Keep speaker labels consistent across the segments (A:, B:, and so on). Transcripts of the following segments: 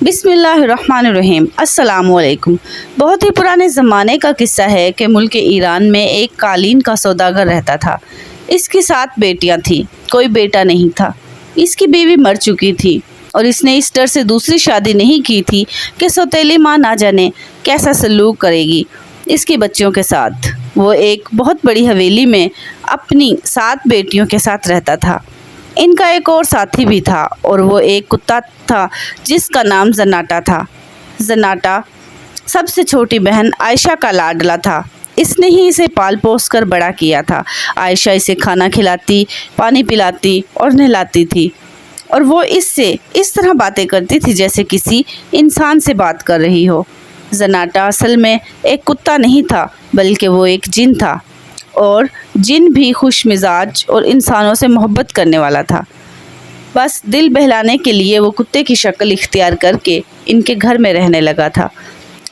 A: بسم اللہ الرحمن الرحیم۔ السلام علیکم۔ بہت ہی پرانے زمانے کا قصہ ہے کہ ملک ایران میں ایک قالین کا سوداگر رہتا تھا۔ اس کی 7 بیٹیاں تھیں، کوئی بیٹا نہیں تھا۔ اس کی بیوی مر چکی تھی اور اس نے اس ڈر سے دوسری شادی نہیں کی تھی کہ سوتیلی ماں نہ جانے کیسا سلوک کرے گی اس کی بچیوں کے ساتھ۔ وہ ایک بہت بڑی حویلی میں اپنی 7 بیٹیوں کے ساتھ رہتا تھا۔ ان کا ایک اور ساتھی بھی تھا اور وہ ایک کتا تھا جس کا نام زناٹا تھا۔ زناٹا سب سے چھوٹی بہن عائشہ کا لاڈلا تھا۔ اس نے ہی اسے پال پوس کر بڑا کیا تھا۔ عائشہ اسے کھانا کھلاتی، پانی پلاتی اور نہلاتی تھی، اور وہ اس سے اس طرح باتیں کرتی تھی جیسے کسی انسان سے بات کر رہی ہو۔ زناٹا اصل میں ایک کتا نہیں تھا بلکہ وہ ایک جن تھا، اور جن بھی خوش مزاج اور انسانوں سے محبت کرنے والا تھا۔ بس دل بہلانے کے لیے وہ کتے کی شکل اختیار کر کے ان کے گھر میں رہنے لگا تھا۔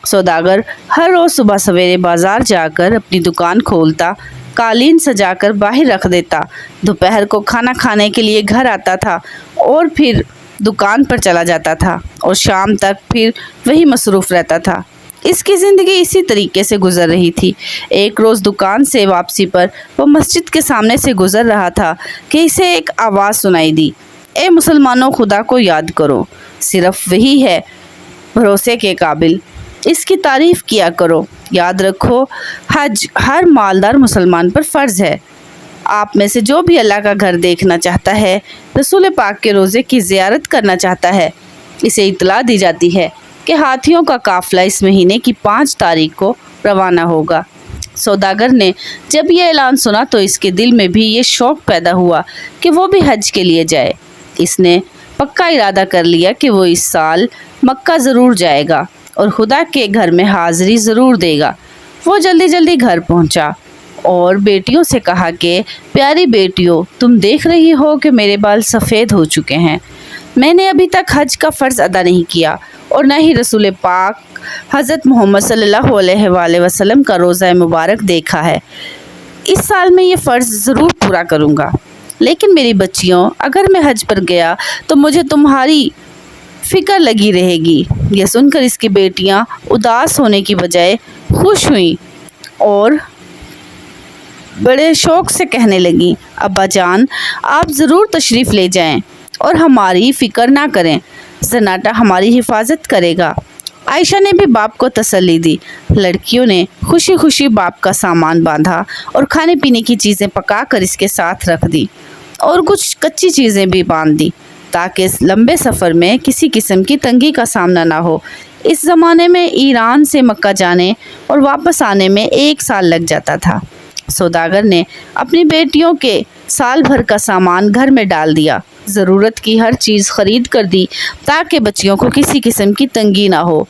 A: سوداگر ہر روز صبح سویرے بازار جا کر اپنی دکان کھولتا، قالین سجا کر باہر رکھ دیتا، دوپہر کو کھانا کھانے کے لیے گھر آتا تھا اور پھر دکان پر چلا جاتا تھا، اور شام تک پھر وہی مصروف رہتا تھا۔ اس کی زندگی اسی طریقے سے گزر رہی تھی۔ ایک روز دکان سے واپسی پر وہ مسجد کے سامنے سے گزر رہا تھا کہ اسے ایک آواز سنائی دی، اے مسلمانوں، خدا کو یاد کرو، صرف وہی ہے بھروسے کے قابل، اس کی تعریف کیا کرو، یاد رکھو حج ہر مالدار مسلمان پر فرض ہے۔ آپ میں سے جو بھی اللہ کا گھر دیکھنا چاہتا ہے، رسول پاک کے روزے کی زیارت کرنا چاہتا ہے، اسے اطلاع دی جاتی ہے کہ ہاتھیوں کا قافلہ اس مہینے کی 5 تاریخ کو روانہ ہوگا۔ سوداگر نے جب یہ اعلان سنا تو اس کے دل میں بھی یہ شوق پیدا ہوا کہ وہ بھی حج کے لیے جائے۔ اس نے پکا ارادہ کر لیا کہ وہ اس سال مکہ ضرور جائے گا اور خدا کے گھر میں حاضری ضرور دے گا۔ وہ جلدی جلدی گھر پہنچا اور بیٹیوں سے کہا کہ پیاری بیٹیوں، تم دیکھ رہی ہو کہ میرے بال سفید ہو چکے ہیں۔ میں نے ابھی تک حج کا فرض ادا نہیں کیا اور نہ ہی رسول پاک حضرت محمد صلی اللہ علیہ وآلہ وسلم کا روضہ مبارک دیکھا ہے۔ اس سال میں یہ فرض ضرور پورا کروں گا، لیکن میری بچیوں، اگر میں حج پر گیا تو مجھے تمہاری فکر لگی رہے گی۔ یہ سن کر اس کی بیٹیاں اداس ہونے کی بجائے خوش ہوئیں اور بڑے شوق سے کہنے لگیں، ابا جان، آپ ضرور تشریف لے جائیں اور ہماری فکر نہ کریں، زناٹا ہماری حفاظت کرے گا۔ عائشہ نے بھی باپ کو تسلی دی۔ لڑکیوں نے خوشی خوشی باپ کا سامان باندھا اور کھانے پینے کی چیزیں پکا کر اس کے ساتھ رکھ دی، اور کچھ کچی چیزیں بھی باندھ دی تاکہ اس لمبے سفر میں کسی قسم کی تنگی کا سامنا نہ ہو۔ اس زمانے میں ایران سے مکہ جانے اور واپس آنے میں 1 سال لگ جاتا تھا۔ سوداگر نے اپنی بیٹیوں کے سال بھر کا سامان گھر میں ڈال دیا، ضرورت کی ہر چیز خرید کر دی تاکہ بچیوں کو کسی قسم کی تنگی نہ ہو۔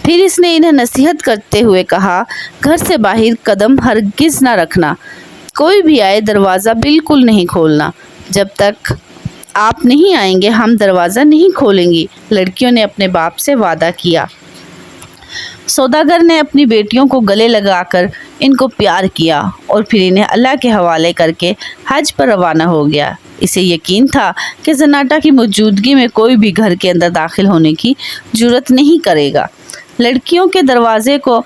A: پھر اس نے انہیں نصیحت کرتے ہوئے کہا، گھر سے باہر قدم ہرگز نہ رکھنا، کوئی بھی آئے دروازہ بالکل نہیں کھولنا، جب تک آپ نہیں آئیں گے ہم دروازہ نہیں کھولیں گی۔ لڑکیوں نے اپنے باپ سے وعدہ کیا۔ سوداگر نے اپنی بیٹیوں کو گلے لگا کر ان کو پیار کیا اور پھر انہیں اللہ کے حوالے کر کے حج پر روانہ ہو گیا۔ اسے یقین تھا کہ زناٹا کی موجودگی میں کوئی بھی گھر کے اندر داخل ہونے کی جرات نہیں کرے گا۔ لڑکیوں کے دروازے کو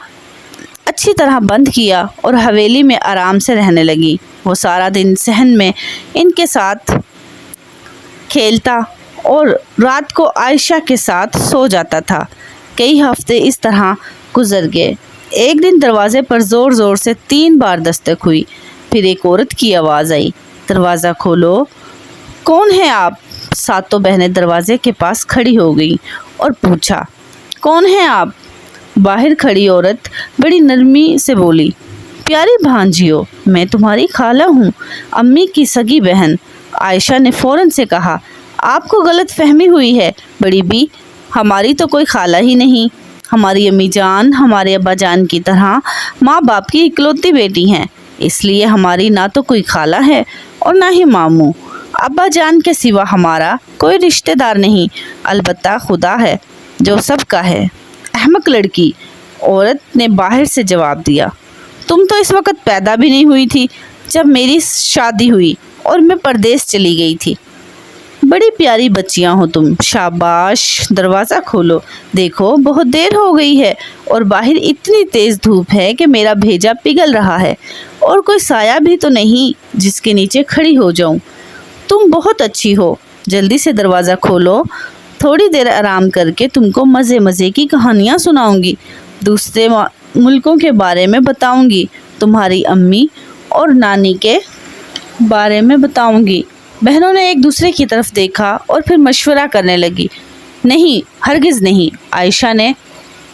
A: اچھی طرح بند کیا اور حویلی میں آرام سے رہنے لگی۔ وہ سارا دن صحن میں ان کے ساتھ کھیلتا اور رات کو عائشہ کے ساتھ سو جاتا تھا۔ کئی ہفتے اس طرح گزر گئے۔ ایک دن دروازے پر زور زور سے 3 بار دستک ہوئی، پھر ایک عورت کی آواز آئی، دروازہ کھولو، کون ہے آپ؟ 7 بہنیں دروازے کے پاس کھڑی ہو گئیں اور پوچھا، کون ہیں آپ؟ باہر کھڑی عورت بڑی نرمی سے بولی، پیاری بھانجیو، میں تمہاری خالہ ہوں، امی کی سگی بہن۔ عائشہ نے فوراً سے کہا، آپ کو غلط فہمی ہوئی ہے بڑی بی، ہماری تو کوئی خالہ ہی نہیں، ہماری امی جان ہمارے ابا جان کی طرح ماں باپ کی اکلوتی بیٹی ہیں، اس لیے ہماری نہ تو کوئی خالہ ہے اور نہ ہی ماموں، ابا جان کے سوا ہمارا کوئی رشتہ دار نہیں، البتہ خدا ہے جو سب کا ہے۔ احمق لڑکی، عورت نے باہر سے جواب دیا، تم تو اس وقت پیدا بھی نہیں ہوئی تھی جب میری شادی ہوئی اور میں پردیس چلی گئی تھی۔ बड़ी प्यारी बच्चियां हो तुम, शाबाश, दरवाज़ा खोलो, देखो बहुत देर हो गई है और बाहर इतनी तेज़ धूप है कि मेरा भेजा पिघल रहा है और कोई साया भी तो नहीं जिसके नीचे खड़ी हो जाऊं। तुम बहुत अच्छी हो, जल्दी से दरवाज़ा खोलो, थोड़ी देर आराम करके तुमको मज़े मज़े की कहानियाँ सुनाऊंगी, दूसरे मुल्कों के बारे में बताऊंगी, तुम्हारी अम्मी और नानी के बारे में बताऊंगी। बहनों ने एक दूसरे की तरफ देखा और फिर मशवरा करने लगी। नहीं, हरगिज़ नहीं, आयशा ने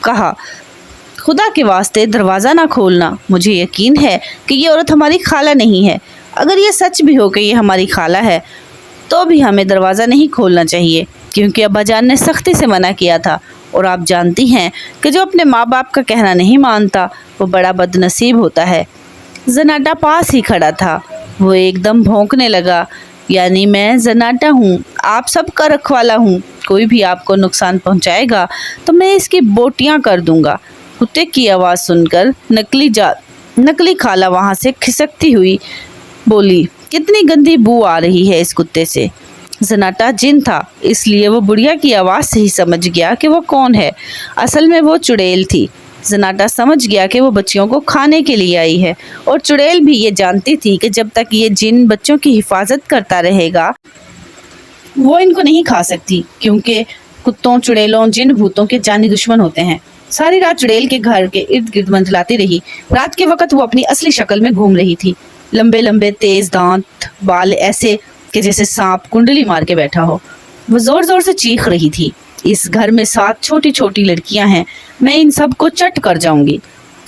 A: कहा, खुदा के वास्ते दरवाज़ा ना खोलना, मुझे यकीन है कि ये औरत हमारी खाला नहीं है। अगर ये सच भी हो कि ये हमारी खाला है तो भी हमें दरवाज़ा नहीं खोलना चाहिए, क्योंकि अब्बा जान ने सख्ती से मना किया था और आप जानती हैं कि जो अपने माँ बाप का कहना नहीं मानता वो बड़ा बदनसीब होता है। जनाटा पास ही खड़ा था, वो एकदम भौंकने लगा, यानी मैं जनाटा हूँ, आप सबका रखवाला हूँ, कोई भी आपको नुकसान पहुँचाएगा तो मैं इसकी बोटियाँ कर दूँगा। कुत्ते की आवाज़ सुनकर नकली खाला वहाँ से खिसकती हुई बोली, कितनी गंदी बू आ रही है इस कुत्ते से। जनाटा जिन था, इसलिए वो बुढ़िया की आवाज़ से ही समझ गया कि वो कौन है। असल में वो चुड़ैल थी। जनाटा समझ गया कि वो बच्चियों को खाने के लिए आई है और चुड़ैल भी ये जानती थी कि जब तक ये जिन बच्चों की हिफाजत करता रहेगा वो इनको नहीं खा सकती, क्योंकि कुत्तों, चुड़ैलों, जिन भूतों के जानी दुश्मन होते हैं। सारी रात चुड़ैल के घर के इर्द गिर्द मंडलाती रही। रात के वक्त वो अपनी असली शक्ल में घूम रही थी। लंबे लंबे तेज दांत, बाल ऐसे कि जैसे सांप कुंडली मार के बैठा हो। वो जोर जोर से चीख रही थी, इस घर में 7 छोटी छोटी लड़कियां हैं, मैं इन सब को चट कर जाऊंगी।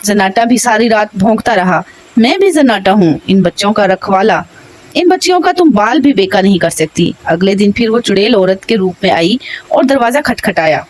A: जनाटा भी सारी रात भौंकता रहा, मैं भी जनाटा हूँ, इन बच्चों का रखवाला, इन बच्चियों का तुम बाल भी बेका नहीं कर सकती। अगले दिन फिर वो चुड़ैल औरत के रूप में आई और दरवाज़ा खटखटाया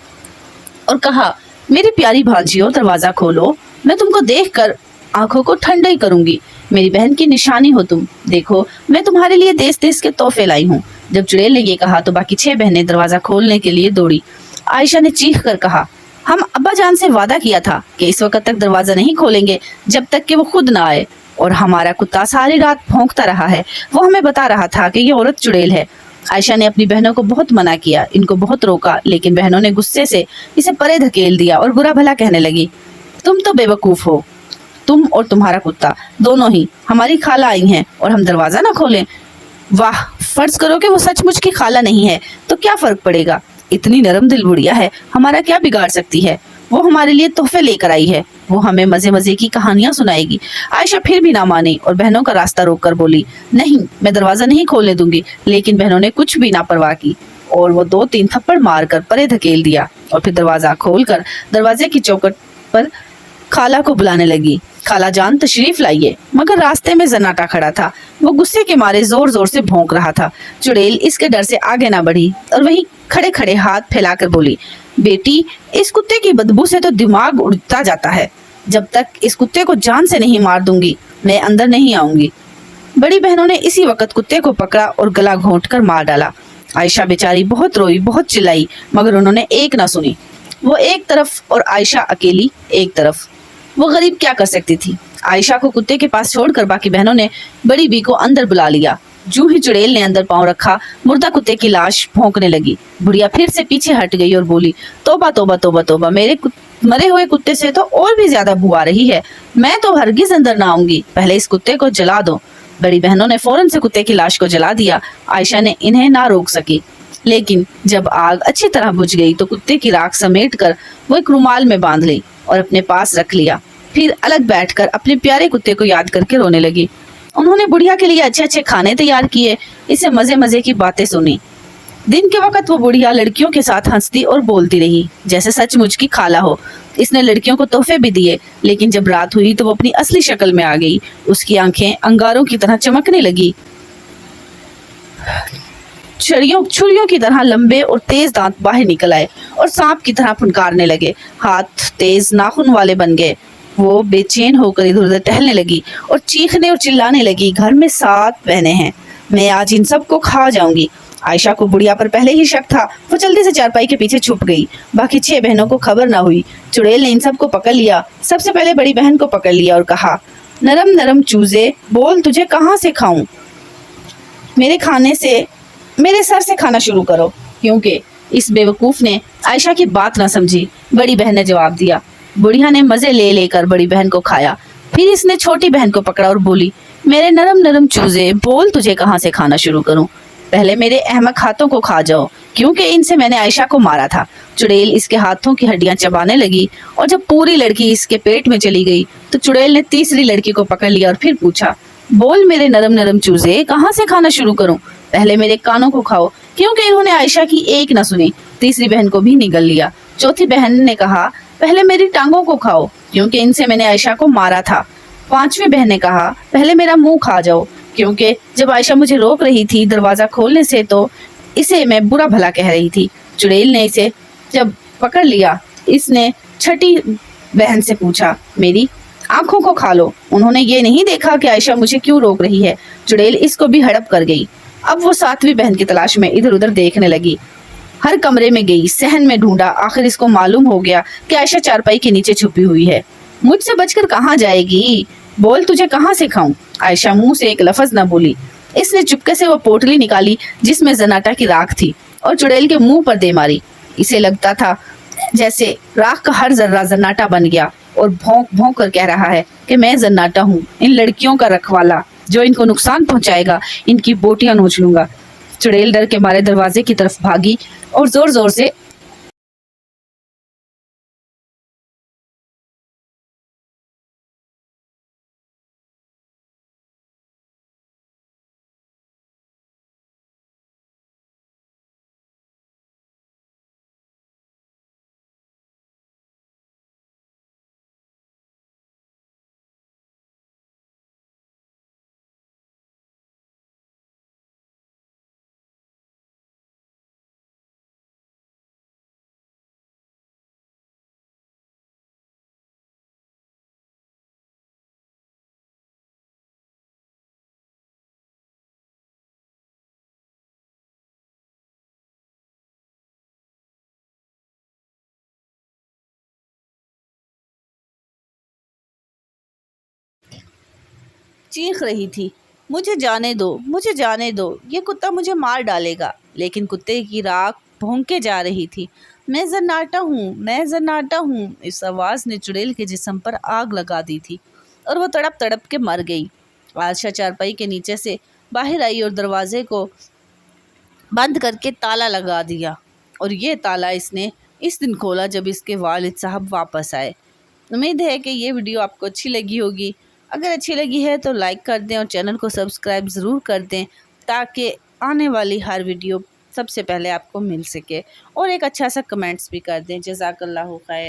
A: और कहा, मेरी प्यारी भांजियों, दरवाज़ा खोलो, मैं तुमको देखकर आंखों को ठंडी करूंगी, मेरी बहन की निशानी हो तुम, देखो मैं तुम्हारे लिए देश देश के तोहफे लाई हूँ। जब चुड़ैल ने ये कहा तो बाकी 6 बहनें दरवाज़ा खोलने के लिए दौड़ी। आयशा ने चीख कर कहा, हम अब्बा जान से वादा किया था कि इस वक्त तक दरवाज़ा नहीं खोलेंगे जब तक कि वो खुद ना आए, और हमारा कुत्ता सारी रात भौंकता रहा है, वो हमें बता रहा था कि ये औरत चुड़ैल है। आयशा ने अपनी बहनों को बहुत मना किया, इनको बहुत रोका, लेकिन बहनों ने गुस्से से इसे परे धकेल दिया और बुरा भला कहने लगी, तुम तो बेवकूफ़ हो, तुम और तुम्हारा कुत्ता दोनों ही, हमारी खाला आई हैं और हम दरवाज़ा ना खोलें। वाह, फर्ज करो कि वो सचमुच की खाला नहीं है तो क्या फ़र्क पड़ेगा, इतनी नरम दिल बुढ़िया है, हमारा क्या बिगाड़ सकती है, वो हमारे लिए तोहफे लेकर आई है, वो हमें मज़े मज़े की कहानियाँ सुनाएगी। आयशा फिर भी ना मानी और बहनों का रास्ता रोककर बोली, नहीं, मैं दरवाज़ा नहीं खोलने दूंगी। लेकिन बहनों ने कुछ भी ना परवाह की और वो 2-3 थप्पड़ मारकर परे धकेल दिया और फिर दरवाज़ा खोलकर दरवाजे की चौखट पर खाला को बुलाने लगी, खाला जान तशरीफ लाइए। मगर रास्ते में जनाटा खड़ा था, वो गुस्से के मारे जोर जोर से भौंक रहा था। चुड़ैल इसके डर से आगे ना बढ़ी और वहीं खड़े खड़े हाथ फैलाकर बोली, बेटी, इस कुत्ते की बदबू से तो दिमाग उड़ता जाता है, जब तक इस कुत्ते को जान से नहीं मार दूंगी मैं अंदर नहीं आऊंगी। बड़ी बहनों ने इसी वक्त कुत्ते को पकड़ा और गला घोंट कर मार डाला। आयशा बेचारी बहुत रोई, बहुत चिल्लाई, मगर उन्होंने एक ना सुनी। वो एक तरफ और आयशा अकेली एक तरफ। वो गरीब क्या कर सकती थी। आयशा को कुत्ते के पास छोड़कर बाकी बहनों ने बड़ी बी को अंदर बुला लिया। जूं ही चुड़ैल ने अंदर पांव रखा, मुर्दा कुत्ते की लाश भौंकने लगी। बुढ़िया फिर से पीछे हट गई और बोली, तौबा तौबा तौबा तौबा, मेरे मरे हुए कुत्ते से तो और भी ज्यादा बू आ रही है, मैं तो हरगिज अंदर ना आऊंगी, पहले इस कुत्ते को जला दो। बड़ी बहनों ने फौरन से कुत्ते की लाश को जला दिया। आयशा ने इन्हें ना रोक सकी, लेकिन जब आग अच्छी तरह बुझ गई तो कुत्ते की राख समेट कर वो एक रुमाल में बांध ली और अपने पास रख लिया। फिर अलग बैठकर अपने प्यारे कुत्ते को याद करके रोने लगी। उन्होंने बुढ़िया के लिए अच्छे अच्छे खाने तैयार किए, इसे मजे मजे की बातें सुनी। दिन के वक्त वो बुढ़िया लड़कियों के साथ हंसती और बोलती रही जैसे सचमुच की खाला हो। इसने लड़कियों को तोहफे भी दिए, लेकिन जब रात हुई तो वो अपनी असली शक्ल में आ गई। उसकी आंखें अंगारों की तरह चमकने लगी, छुरियों की तरह लंबे और तेज दांत बाहर निकल आए और सांप की तरह फुनकारने लगे। हाथ तेज नाखून वाले बन गए। वो बेचैन होकर इधर उधर टहलने लगी और चीखने और चिल्लाने लगी, घर में 7 बहनें हैं, मैं आज इन सब को खा जाऊंगी। आयशा को बुढ़िया पर पहले ही शक था, वो जल्दी से चारपाई के पीछे छुप गई। बाकी 6 बहनों को खबर ना हुई। चुड़ैल ने इन सब को पकड़ लिया। सबसे पहले बड़ी बहन को पकड़ लिया और कहा, नरम नरम चूजे, बोल तुझे कहाँ से खाऊं, मेरे खाने से मेरे सर से खाना शुरू करो। क्योंकि इस बेवकूफ़ ने आयशा की बात ना समझी। बड़ी बहन ने जवाब दिया। बुढ़िया ने मज़े ले लेकर बड़ी बहन को खाया। फिर इसने छोटी बहन को पकड़ा और बोली, मेरे नरम नरम चूजे, बोल तुझे कहाँ से खाना शुरू करूं? पहले मेरे अहमक हाथों को खा जाओ, क्योंकि इनसे मैंने आयशा को मारा था। चुड़ैल इसके हाथों की हड्डियां चबाने लगी और जब पूरी लड़की इसके पेट में चली गई तो चुड़ैल ने तीसरी लड़की को पकड़ लिया और फिर पूछा, बोल मेरे नरम नरम चूजे, कहाँ से खाना शुरू करूं? पहले मेरे कानों को खाओ। क्योंकि इन्होंने आयशा की एक न सुनी, तीसरी बहन को भी निगल लिया। चौथी बहन ने कहा, पहले मेरी टांगों को खाओ, क्योंकि इनसे मैंने आयशा को मारा था। पांचवी बहन ने कहा, पहले मेरा मुंह खा जाओ, क्योंकि जब आयशा मुझे रोक रही थी दरवाजा खोलने से तो इसे मैं बुरा भला कह रही थी। चुड़ैल ने इसे जब पकड़ लिया, इसने छठी बहन से पूछा, मेरी आंखों को खा लो। उन्होंने ये नहीं देखा कि आयशा मुझे क्यों रोक रही है। चुड़ैल इसको भी हड़प कर गई। अब वो सातवीं बहन की तलाश में इधर उधर देखने लगी। हर कमरे में गई, सहन में ढूंढा। आखिर इसको मालूम हो गया कि आयशा चारपाई के नीचे छुपी हुई है। मुझसे बचकर कहाँ जाएगी? बोल तुझे कहाँ से खाऊं? आयशा मुंह से एक लफ्ज न बोली। इसने चुपके से वो पोटली निकाली जिसमें जनाटा की राख थी और चुड़ैल के मुंह पर दे मारी। इसे लगता था जैसे राख का हर जर्रा जन्नाटा बन गया और भौंक भौंक कर कह रहा है कि मैं जन्नाटा हूँ, इन लड़कियों का रखवाला, जो इनको नुकसान पहुंचाएगा इनकी बोटियां नोच लूंगा। चुड़ैल डर के मारे दरवाजे की तरफ भागी और जोर जोर से चीख रही थी, मुझे जाने दो, मुझे जाने दो, ये कुत्ता मुझे मार डालेगा। लेकिन कुत्ते की राख भौंके जा रही थी। मैं जन्नाटा हूँ, मैं जन्नाटा हूँ। इस आवाज़ ने चुड़ैल के जिस्म पर आग लगा दी थी और वो तड़प तड़प के मर गई। आयशा चारपाई के नीचे से बाहर आई और दरवाजे को बंद करके ताला लगा दिया। और ये ताला इसने इस दिन खोला जब इसके वालिद साहब वापस आए। उम्मीद है कि ये वीडियो आपको अच्छी लगी होगी। अगर अच्छी लगी है तो लाइक कर दें और चैनल को सब्सक्राइब ज़रूर कर दें, ताकि आने वाली हर वीडियो सबसे पहले आपको मिल सके। और एक अच्छा सा कमेंट्स भी कर दें। जज़ाकल्लाहु खैर।